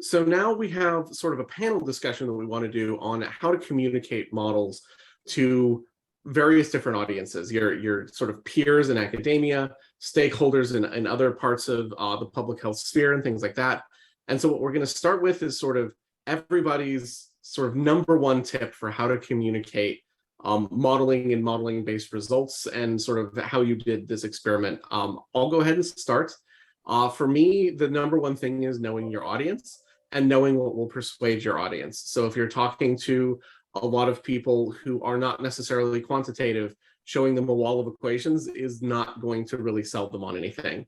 So now we have sort of a panel discussion that we want to do on how to communicate models to various different audiences, your sort of peers in academia, stakeholders in other parts of the public health sphere and things like that. And so what we're going to start with is sort of everybody's sort of number one tip for how to communicate modeling and modeling-based results and sort of how you did this experiment. I'll go ahead and start. For me, the number one thing is knowing your audience and knowing what will persuade your audience. So if you're talking to a lot of people who are not necessarily quantitative, showing them a wall of equations is not going to really sell them on anything.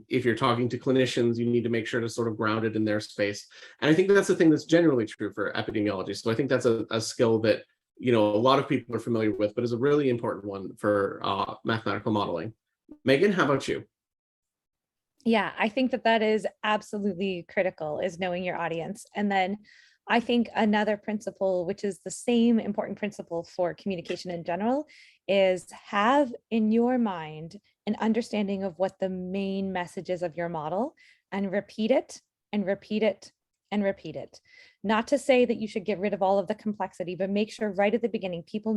If you're talking to clinicians, you need to make sure to sort of ground it in their space. And I think that's the thing that's generally true for epidemiology. So I think that's a skill that, you know, a lot of people are familiar with, but is a really important one for mathematical modeling. Megan, how about you? Yeah, I think that is absolutely critical, is knowing your audience. And then I think another principle, which is the same important principle for communication in general, is have in your mind an understanding of what the main message is of your model and repeat it and repeat it and repeat it. Not to say that you should get rid of all of the complexity, but make sure right at the beginning people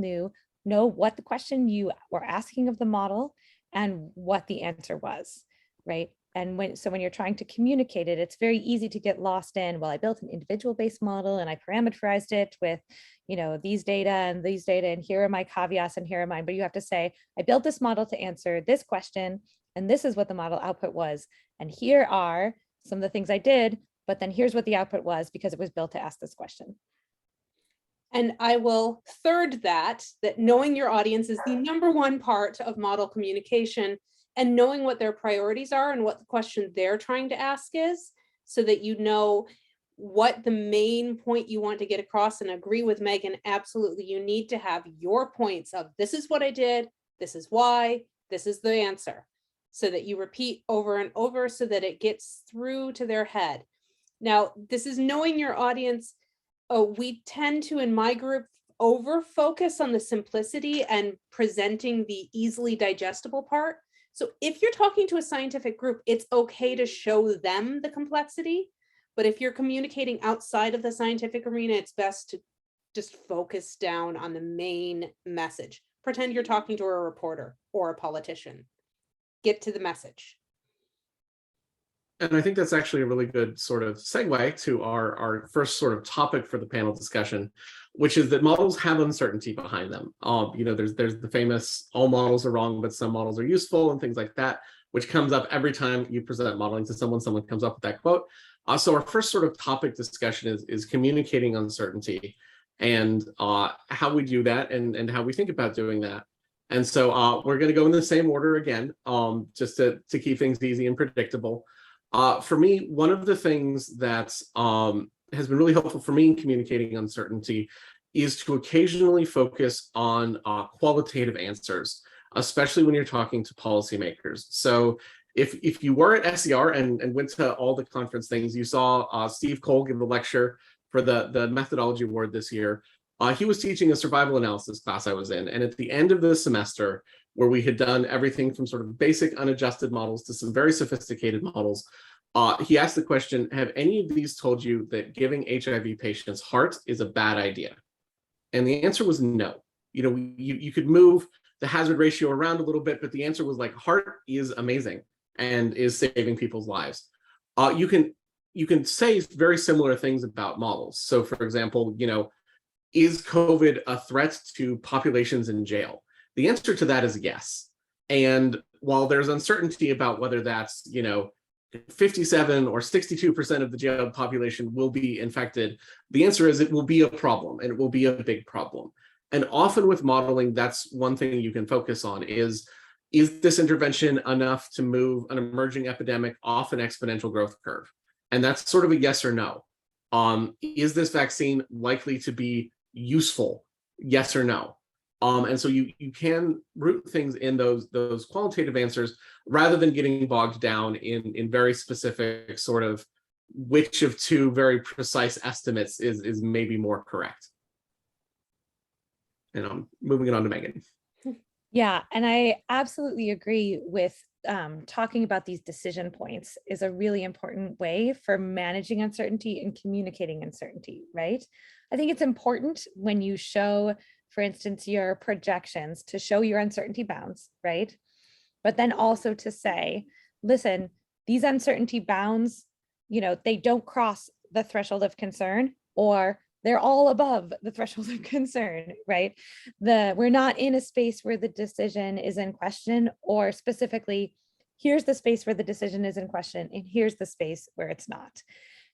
know what the question you were asking of the model and what the answer was, right? And when you're trying to communicate it, it's very easy to get lost in, well, I built an individual-based model and I parameterized it with, you know, these data, and here are my caveats and here are mine. But you have to say, I built this model to answer this question, and this is what the model output was. And here are some of the things I did, but then here's what the output was because it was built to ask this question. And I will third that knowing your audience is the number one part of model communication, and knowing what their priorities are and what the question they're trying to ask is, so that you know what the main point you want to get across. And agree with Megan, absolutely, you need to have your points of this is what I did, this is why, this is the answer, so that you repeat over and over so that it gets through to their head. Now, this is knowing your audience. We tend to, in my group, over focus on the simplicity and presenting the easily digestible part. So if you're talking to a scientific group, it's okay to show them the complexity. But if you're communicating outside of the scientific arena, it's best to just focus down on the main message. Pretend you're talking to a reporter or a politician. Get to the message. And I think that's actually a really good sort of segue to our first sort of topic for the panel discussion, which is that models have uncertainty behind them. You know, there's the famous all models are wrong, but some models are useful and things like that, which comes up every time you present modeling to someone comes up with that quote. So our first sort of topic discussion is communicating uncertainty and how we do that and how we think about doing that. And so we're going to go in the same order again, just to keep things easy and predictable. For me, one of the things that has been really helpful for me in communicating uncertainty is to occasionally focus on qualitative answers, especially when you're talking to policymakers. So if you were at SER and went to all the conference things, you saw Steve Cole give a lecture for the methodology award this year. He was teaching a survival analysis class I was in, and at the end of the semester, where we had done everything from sort of basic unadjusted models to some very sophisticated models, he asked the question, have any of these told you that giving HIV patients HAART is a bad idea? And the answer was no. You know, you could move the hazard ratio around a little bit, but the answer was like, HAART is amazing and is saving people's lives. You can say very similar things about models. So for example, you know, is COVID a threat to populations in jail? The answer to that is yes. And while there's uncertainty about whether that's, you know, 57 or 62% of the jail population will be infected, the answer is it will be a problem, and it will be a big problem. And often with modeling, that's one thing you can focus on is this intervention enough to move an emerging epidemic off an exponential growth curve? And that's sort of a yes or no. Is this vaccine likely to be useful? Yes or no. And so you can root things in those qualitative answers rather than getting bogged down in very specific sort of which of two very precise estimates is maybe more correct. And I'm moving it on to Megan. Yeah, and I absolutely agree with talking about these decision points is a really important way for managing uncertainty and communicating uncertainty, right? I think it's important when you show, for instance, your projections to show your uncertainty bounds, right? But then also to say, listen, these uncertainty bounds, they don't cross the threshold of concern, or they're all above the threshold of concern, right? We're not in a space where the decision is in question, or specifically, here's the space where the decision is in question, and here's the space where it's not.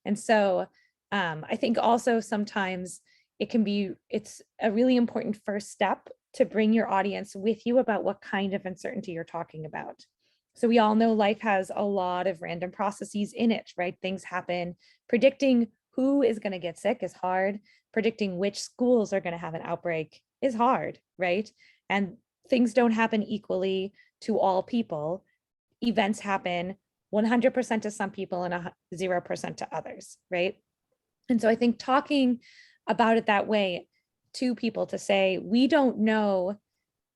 And so I think also sometimes it's a really important first step to bring your audience with you about what kind of uncertainty you're talking about. So we all know life has a lot of random processes in it, right? Things happen. Predicting who is going to get sick is hard. Predicting which schools are going to have an outbreak is hard, right? And things don't happen equally to all people. Events happen 100% to some people and 0% to others, right? And so I think talking about it that way to people, to say, we don't know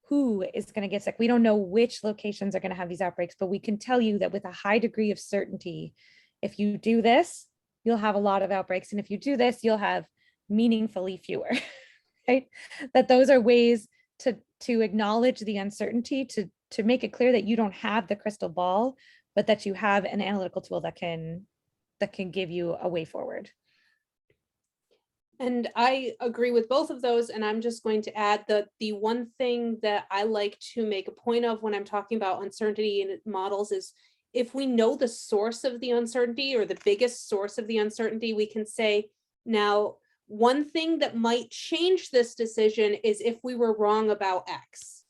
who is going to get sick. We don't know which locations are going to have these outbreaks, but we can tell you that with a high degree of certainty, if you do this, you'll have a lot of outbreaks. And if you do this, you'll have meaningfully fewer, right? That those are ways to acknowledge the uncertainty, to make it clear that you don't have the crystal ball, but that you have an analytical tool that can give you a way forward. And I agree with both of those. And I'm just going to add that the one thing that I like to make a point of when I'm talking about uncertainty in models is, if we know the source of the uncertainty, or the biggest source of the uncertainty, we can say, now, one thing that might change this decision is if we were wrong about X.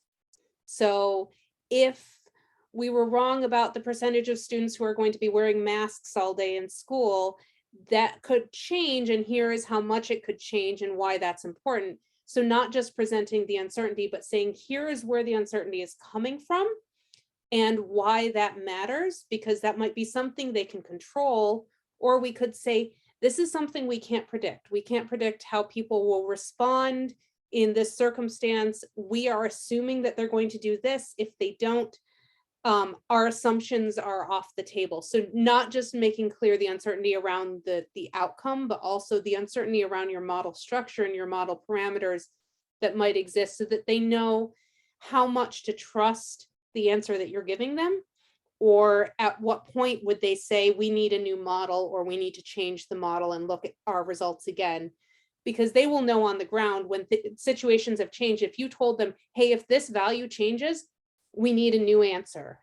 So if we were wrong about the percentage of students who are going to be wearing masks all day in school, that could change, and here is how much it could change and why that's important. So not just presenting the uncertainty, but saying, here is where the uncertainty is coming from and why that matters, because that might be something they can control. Or we could say, this is something we can't predict. We can't predict how people will respond in this circumstance. We are assuming that they're going to do this. If they don't, our assumptions are off the table. So not just making clear the uncertainty around the outcome, but also the uncertainty around your model structure and your model parameters that might exist, so that they know how much to trust the answer that you're giving them, or at what point would they say, we need a new model, or we need to change the model and look at our results again. Because they will know on the ground when situations have changed. If you told them, hey, if this value changes, we need a new answer,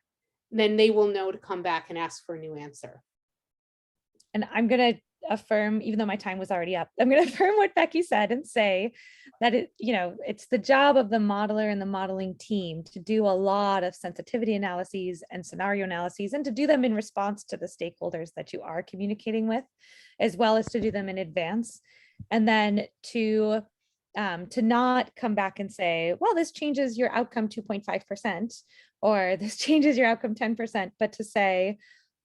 then they will know to come back and ask for a new answer. And I'm going to affirm, even though my time was already up, I'm going to affirm what Becky said and say that it's the job of the modeler and the modeling team to do a lot of sensitivity analyses and scenario analyses, and to do them in response to the stakeholders that you are communicating with, as well as to do them in advance. And then to not come back and say, well, this changes your outcome 2.5%, or this changes your outcome 10%, but to say,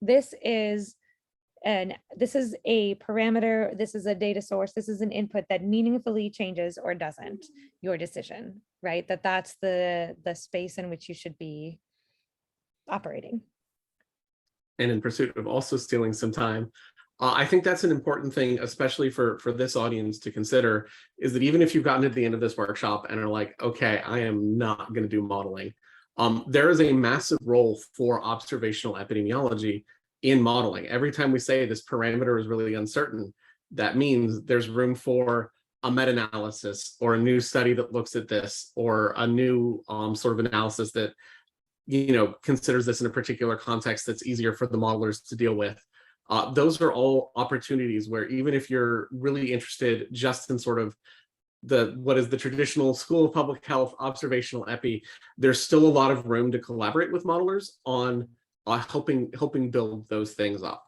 this is a parameter, this is a data source, this is an input that meaningfully changes or doesn't your decision, right? That's the space in which you should be operating. And in pursuit of also stealing some time, I think that's an important thing, especially for this audience to consider, is that even if you've gotten to the end of this workshop and are like, okay, I am not going to do modeling, there is a massive role for observational epidemiology in modeling. Every time we say this parameter is really uncertain, that means there's room for a meta-analysis or a new study that looks at this, or a new sort of analysis that considers this in a particular context that's easier for the modelers to deal with. Those are all opportunities where, even if you're really interested just in sort of what is the traditional School of Public Health observational epi, there's still a lot of room to collaborate with modelers on helping build those things up.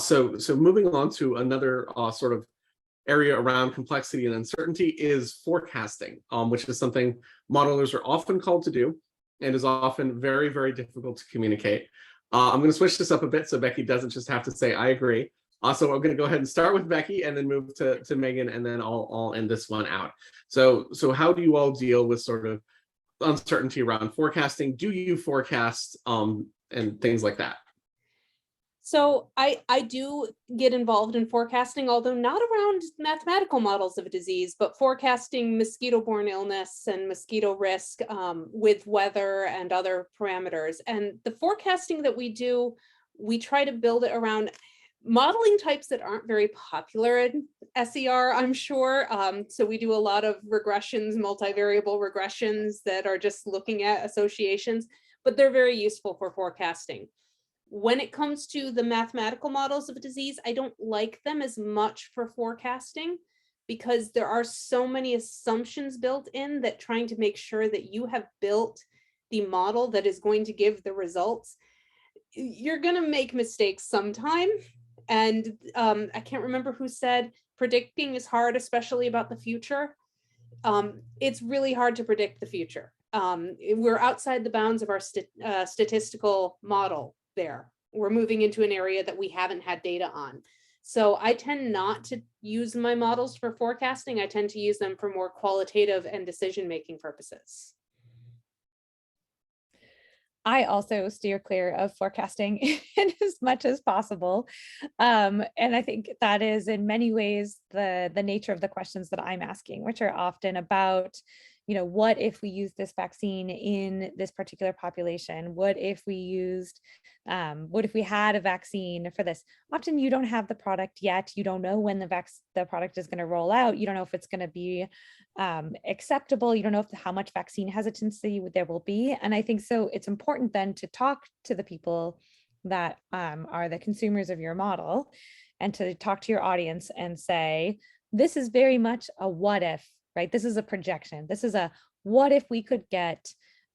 So moving on to another sort of area around complexity and uncertainty is forecasting, which is something modelers are often called to do and is often very, very difficult to communicate. I'm going to switch this up a bit so Becky doesn't just have to say, I agree. So I'm going to go ahead and start with Becky and then move to Megan, and then I'll end this one out. So how do you all deal with sort of uncertainty around forecasting. Do you forecast and things like that? So I do get involved in forecasting, although not around mathematical models of a disease, but forecasting mosquito-borne illness and mosquito risk with weather and other parameters. And the forecasting that we do, we try to build it around modeling types that aren't very popular in SER, I'm sure. So we do a lot of regressions, multivariable regressions that are just looking at associations, but they're very useful for forecasting. When it comes to the mathematical models of a disease, I don't like them as much for forecasting because there are so many assumptions built in that trying to make sure that you have built the model that is going to give the results, you're going to make mistakes sometime. And I can't remember who said predicting is hard, especially about the future. It's really hard to predict the future. We're outside the bounds of our statistical model there. We're moving into an area that we haven't had data on. So I tend not to use my models for forecasting. I tend to use them for more qualitative and decision-making purposes. I also steer clear of forecasting in as much as possible. And I think that is in many ways the nature of the questions that I'm asking, which are often about, what if we use this vaccine in this particular population? What if we used, what if we had a vaccine for this? Often you don't have the product yet. You don't know when the product is going to roll out. You don't know if it's going to be acceptable. You don't know how much vaccine hesitancy there will be. And I think so it's important then to talk to the people that are the consumers of your model and to talk to your audience and say, this is very much a what if, right? This is a projection. This is a what if we could get,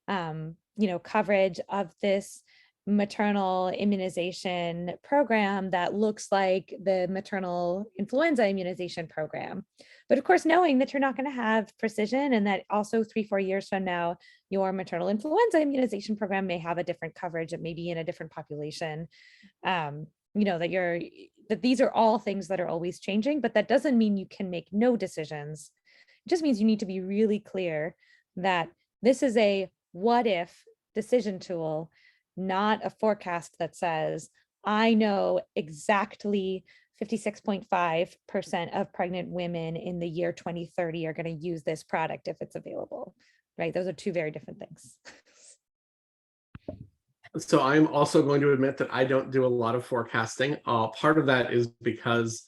coverage of this maternal immunization program that looks like the maternal influenza immunization program. But of course, knowing that you're not going to have precision and that also 3-4 years from now, your maternal influenza immunization program may have a different coverage, it may be in a different population, that these are all things that are always changing, but that doesn't mean you can make no decisions. It just means you need to be really clear that this is a what if decision tool, not a forecast that says, I know exactly 56.5% of pregnant women in the year 2030 are going to use this product if it's available, right? Those are two very different things. So I'm also going to admit that I don't do a lot of forecasting. Part of that is because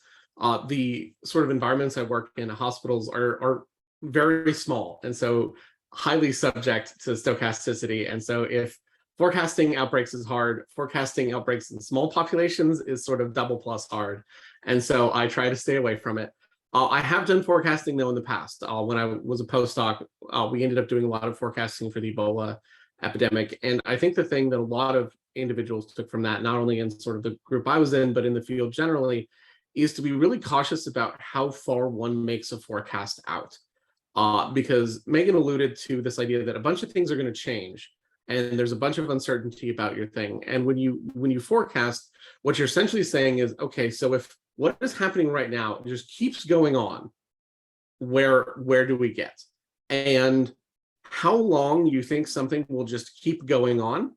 the sort of environments I work in, hospitals, are very small, and so highly subject to stochasticity. And so if forecasting outbreaks is hard, forecasting outbreaks in small populations is sort of double plus hard. And so I try to stay away from it. I have done forecasting though in the past. When I was a postdoc, we ended up doing a lot of forecasting for the Ebola epidemic. And I think the thing that a lot of individuals took from that, not only in sort of the group I was in, but in the field generally, is to be really cautious about how far one makes a forecast out. Because Megan alluded to this idea that a bunch of things are going to change and there's a bunch of uncertainty about your thing. And when you forecast, what you're essentially saying is, okay, so if what is happening right now just keeps going on, where do we get? And how long you think something will just keep going on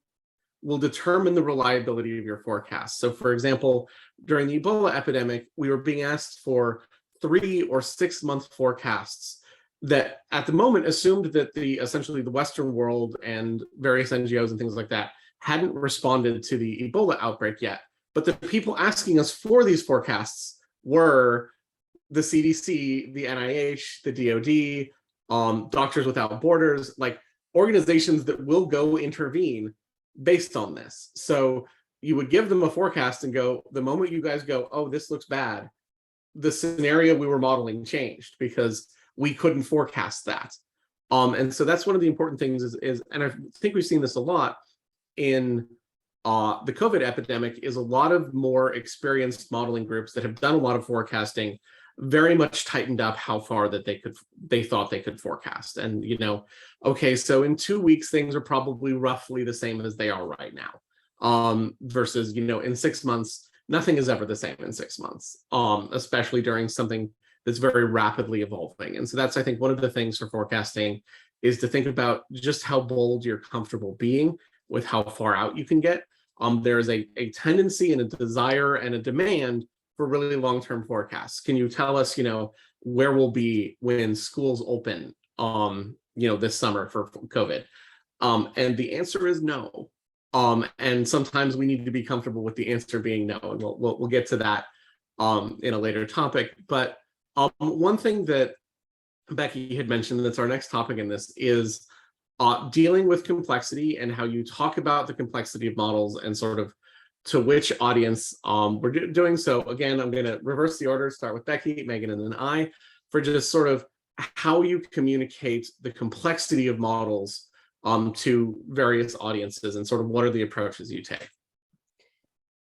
will determine the reliability of your forecast. So for example, during the Ebola epidemic, we were being asked for 3 or 6 month forecasts that at the moment assumed that essentially the Western world and various NGOs and things like that hadn't responded to the Ebola outbreak yet. But the people asking us for these forecasts were the CDC, the NIH, the DoD, Doctors Without Borders, like organizations that will go intervene based on this. So you would give them a forecast and go, the moment you guys go, oh, this looks bad, the scenario we were modeling changed because we couldn't forecast that. And so that's one of the important things is, and I think we've seen this a lot in the COVID epidemic, is a lot of more experienced modeling groups that have done a lot of forecasting very much tightened up how far that they thought they could forecast. And, okay, so in 2 weeks, things are probably roughly the same as they are right now. Versus, in 6 months, nothing is ever the same in 6 months, especially during something that's very rapidly evolving. And so that's, I think, one of the things for forecasting is to think about just how bold you're comfortable being with how far out you can get. There's a tendency and a desire and a demand for really long-term forecasts. Can you tell us, where we'll be when schools open, this summer for COVID? And the answer is no. And sometimes we need to be comfortable with the answer being no, and we'll get to that in a later topic. But one thing that Becky had mentioned, that's our next topic in this, is dealing with complexity and how you talk about the complexity of models and sort of to which audience we're doing. So again, I'm going to reverse the order, start with Becky, Megan, and then I, for just sort of how you communicate the complexity of models to various audiences, and sort of what are the approaches you take.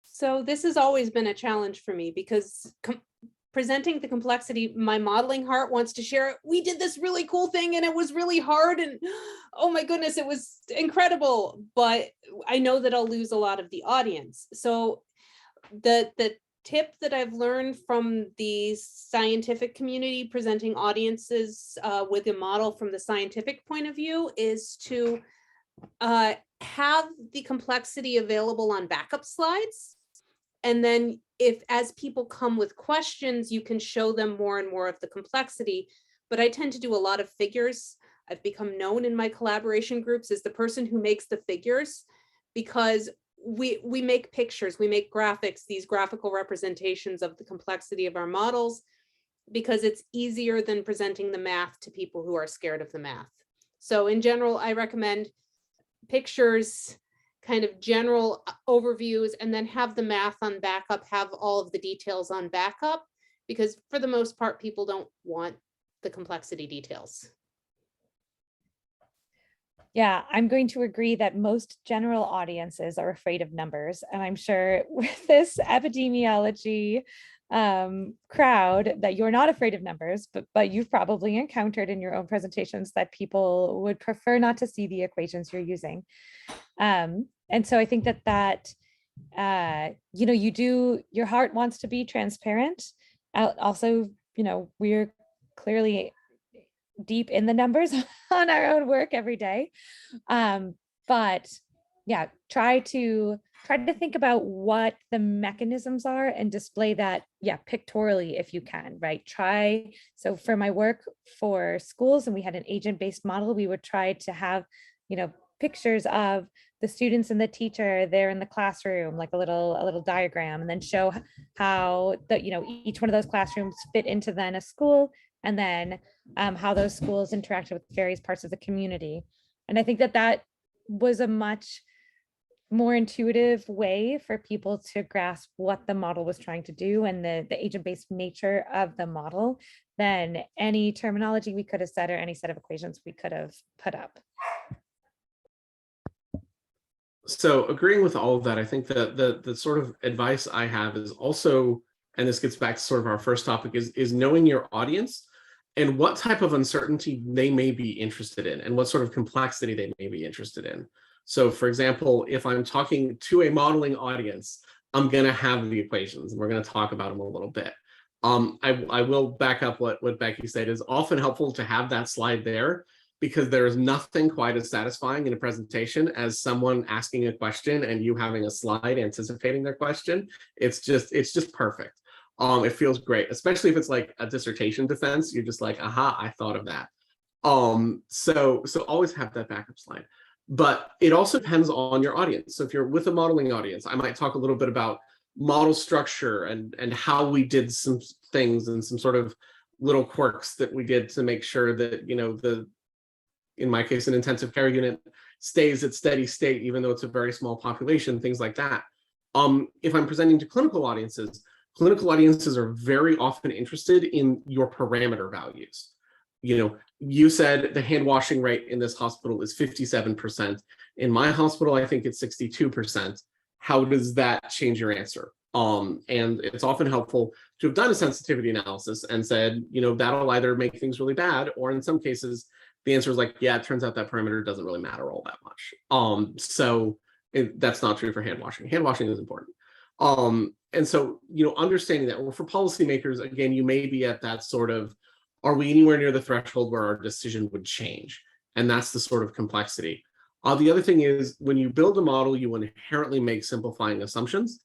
So this has always been a challenge for me, because presenting the complexity, my modeling heart wants to share, we did this really cool thing and it was really hard, and oh my goodness, it was incredible. But I know that I'll lose a lot of the audience. So the tip that I've learned from the scientific community presenting audiences with a model from the scientific point of view is to have the complexity available on backup slides. And then as people come with questions, you can show them more and more of the complexity. But I tend to do a lot of figures. I've become known in my collaboration groups as the person who makes the figures, because we make pictures, we make graphics, these graphical representations of the complexity of our models, because it's easier than presenting the math to people who are scared of the math. So in general, I recommend pictures, kind of general overviews, and then have the math on backup, have all of the details on backup, because for the most part, people don't want the complexity details. Yeah, I'm going to agree that most general audiences are afraid of numbers. And I'm sure with this epidemiology crowd that you're not afraid of numbers, but you've probably encountered in your own presentations that people would prefer not to see the equations you're using. And so I think that your heart wants to be transparent. Also, we're clearly deep in the numbers on our own work every day. But yeah, try to think about what the mechanisms are and display that, pictorially if you can, right? So for my work for schools, and we had an agent-based model, we would try to have, pictures of the students and the teacher there in the classroom, like a little diagram, and then show how each one of those classrooms fit into then a school, and then how those schools interacted with various parts of the community. And I think that was a much more intuitive way for people to grasp what the model was trying to do and the agent-based nature of the model than any terminology we could have said or any set of equations we could have put up. So agreeing with all of that, I think that the sort of advice I have is also, and this gets back to sort of our first topic, is knowing your audience and what type of uncertainty they may be interested in and what sort of complexity they may be interested in. So for example, if I'm talking to a modeling audience, I'm going to have the equations and we're going to talk about them a little bit. I will back up what Becky said. Is often helpful to have that slide there, because there is nothing quite as satisfying in a presentation as someone asking a question and you having a slide anticipating their question. It's just perfect. It feels great, especially if it's like a dissertation defense. You're just like, aha, I thought of that. So always have that backup slide. But it also depends on your audience. So if you're with a modeling audience, I might talk a little bit about model structure and how we did some things and some sort of little quirks that we did to make sure that, in my case, an intensive care unit stays at steady state, even though it's a very small population, things like that. If I'm presenting to clinical audiences are very often interested in your parameter values. You said the hand washing rate in this hospital is 57%. In my hospital, I think it's 62%. How does that change your answer? And it's often helpful to have done a sensitivity analysis and said, that'll either make things really bad, or in some cases, the answer is like, yeah, it turns out that parameter doesn't really matter all that much. That's not true for hand washing. Hand washing is important. And so, understanding that, well, for policymakers, again, you may be at that sort of, are we anywhere near the threshold where our decision would change? And that's the sort of complexity. The other thing is when you build a model, you inherently make simplifying assumptions.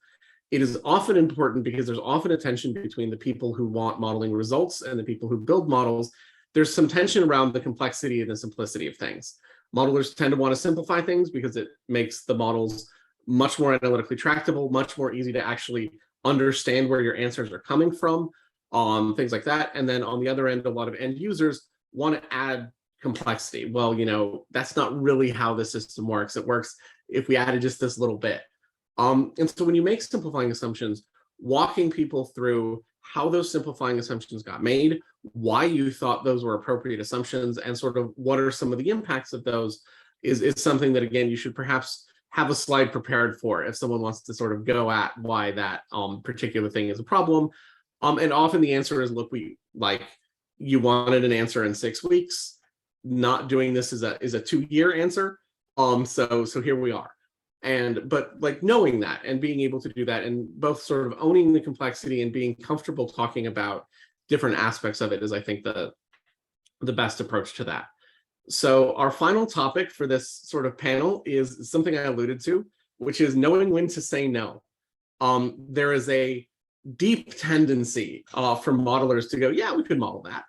It is often important because there's often a tension between the people who want modeling results and the people who build models. There's some tension around the complexity and the simplicity of things. Modelers tend to want to simplify things because it makes the models much more analytically tractable, much more easy to actually understand where your answers are coming from, things like that. And then on the other end, a lot of end users want to add complexity. Well, that's not really how the system works. It works if we added just this little bit. And so when you make simplifying assumptions, walking people through how those simplifying assumptions got made, why you thought those were appropriate assumptions, and sort of what are some of the impacts of those is something that, again, you should perhaps have a slide prepared for if someone wants to sort of go at why that particular thing is a problem. And often the answer is, look, you wanted an answer in 6 weeks. Not doing this is a 2-year answer. So here we are. But knowing that and being able to do that, and both sort of owning the complexity and being comfortable talking about different aspects of it is, I think, the best approach to that. So our final topic for this sort of panel is something I alluded to, which is knowing when to say no. There is a deep tendency for modelers to go, yeah, we could model that,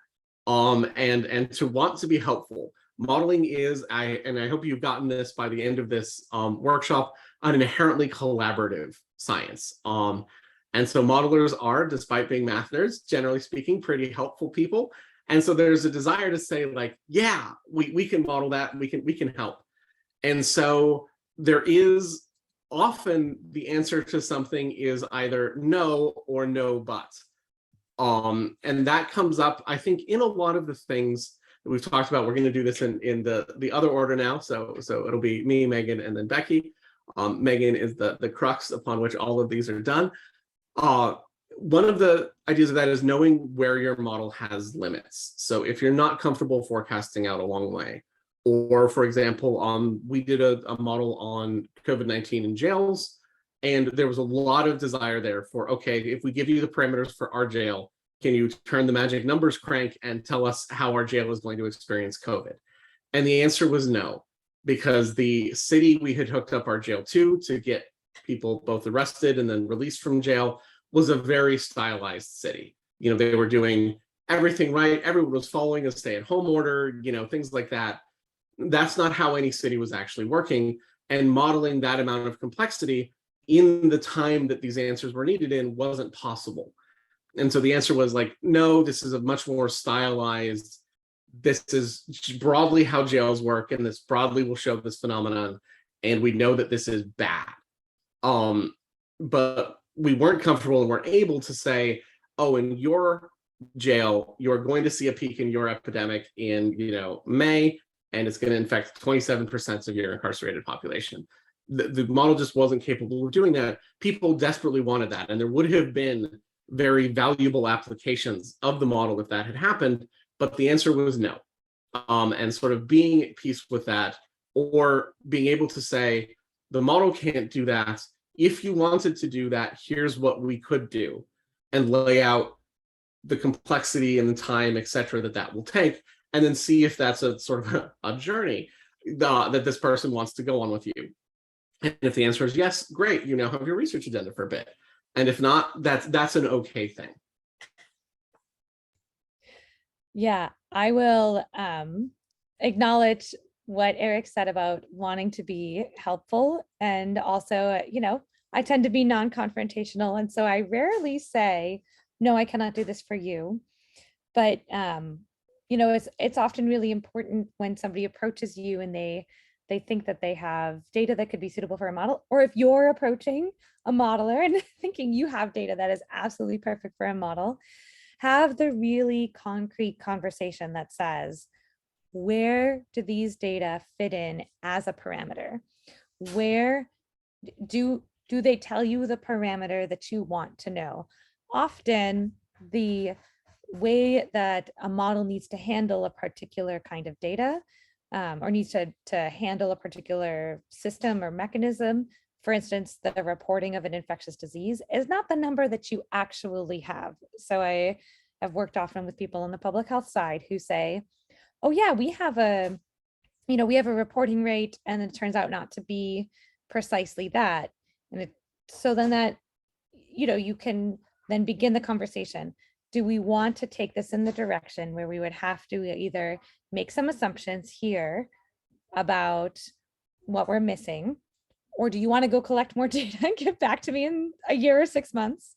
and to want to be helpful. Modeling is, and I hope you've gotten this by the end of this workshop, an inherently collaborative science. And so modelers are, despite being math nerds, generally speaking, pretty helpful people. And so there's a desire to say, yeah, we can model that, we can help. And so there is often the answer to something is either no or no but. And that comes up, I think, in a lot of the things that we've talked about. We're going to do this in the other order now. So it'll be me, Megan, and then Becky. Megan is the crux upon which all of these are done. One of the ideas of that is knowing where your model has limits. So if you're not comfortable forecasting out a long way, or for example, we did a model on COVID-19 in jails, and there was a lot of desire there for, okay, if we give you the parameters for our jail, can you turn the magic numbers crank and tell us how our jail is going to experience COVID? And the answer was no, because the city we had hooked up our jail to get people both arrested and then released from jail was a very stylized city. They were doing everything right. Everyone was following a stay-at-home order, things like that. That's not how any city was actually working. And modeling that amount of complexity in the time that these answers were needed in wasn't possible. And so the answer was no, this is a much more stylized, this is broadly how jails work, and this broadly will show this phenomenon, and we know that this is bad. But we weren't comfortable and weren't able to say, oh, in your jail, you're going to see a peak in your epidemic in, May, and it's going to infect 27% of your incarcerated population. The model just wasn't capable of doing that. People desperately wanted that, and there would have been very valuable applications of the model if that had happened, but the answer was no. And sort of being at peace with that, or being able to say, the model can't do that. If you wanted to do that, here's what we could do, and lay out the complexity and the time, et cetera, that will take, and then see if that's a sort of a journey that this person wants to go on with you. And if the answer is yes, great, you now have your research agenda for a bit. And if not, that's an okay thing. Yeah, I will acknowledge what Eric said about wanting to be helpful. And also, I tend to be non-confrontational. And so I rarely say, no, I cannot do this for you. But, it's often really important when somebody approaches you and they think that they have data that could be suitable for a model, or if you're approaching a modeler and thinking you have data that is absolutely perfect for a model, have the really concrete conversation that says, where do these data fit in as a parameter? Where do they tell you the parameter that you want to know? Often the way that a model needs to handle a particular kind of data, or needs to handle a particular system or mechanism, for instance, the reporting of an infectious disease, is not the number that you actually have. So I have worked often with people on the public health side who say, oh yeah, we have a we have a reporting rate and it turns out not to be precisely that. And so then that, you can then begin the conversation. Do we want to take this in the direction where we would have to either make some assumptions here about what we're missing, or do you want to go collect more data and get back to me in a year or 6 months?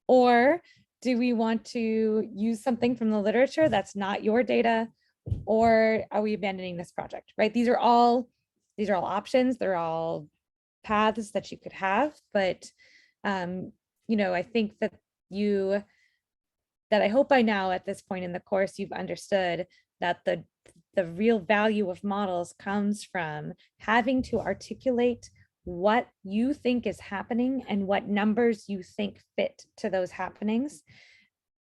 Or do we want to use something from the literature that's not your data? Or are we abandoning this project, right? These are all options. They're all paths that you could have, but I think that I hope by now at this point in the course, you've understood that the real value of models comes from having to articulate what you think is happening and what numbers you think fit to those happenings.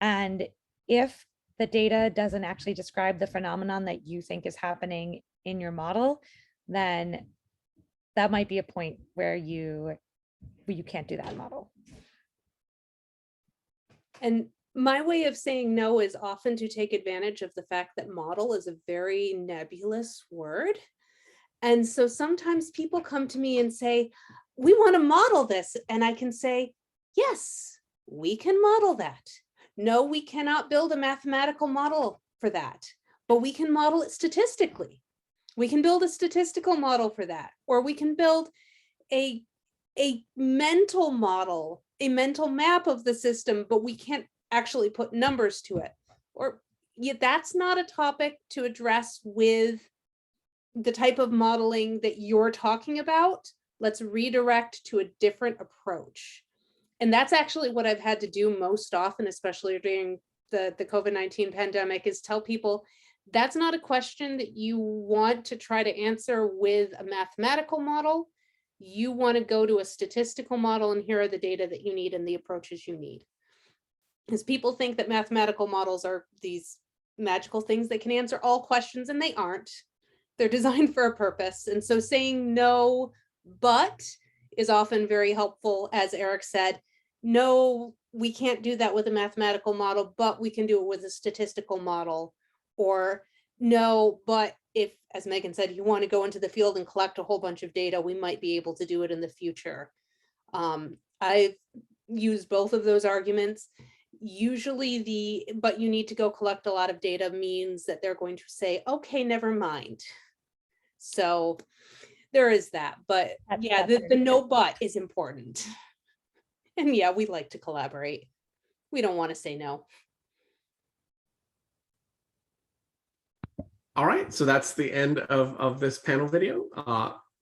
And if the data doesn't actually describe the phenomenon that you think is happening in your model, then that might be a point where you can't do that model. And my way of saying no is often to take advantage of the fact that model is a very nebulous word. And so sometimes people come to me and say, we want to model this. And I can say, yes, we can model that. No, we cannot build a mathematical model for that, but we can model it statistically. We can build a statistical model for that, or we can build a mental model, a mental map of the system, but we can't actually put numbers to it. Or that's not a topic to address with the type of modeling that you're talking about. Let's redirect to a different approach. And that's actually what I've had to do most often, especially during the COVID-19 pandemic, is tell people that's not a question that you want to try to answer with a mathematical model. You want to go to a statistical model, and here are the data that you need and the approaches you need. Because people think that mathematical models are these magical things that can answer all questions, and they aren't. They're designed for a purpose. And so saying no, but is often very helpful. As Eric said, no, we can't do that with a mathematical model, but we can do it with a statistical model. Or no, but if, as Megan said, you want to go into the field and collect a whole bunch of data, we might be able to do it in the future. I've used both of those arguments. Usually but you need to go collect a lot of data means that they're going to say, okay, never mind. So there is that, but yeah, the no but is important. And yeah, we like to collaborate. We don't want to say no. All right, so that's the end of this panel video.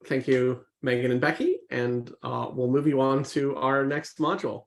Thank you, Megan and Becky, and we'll move you on to our next module.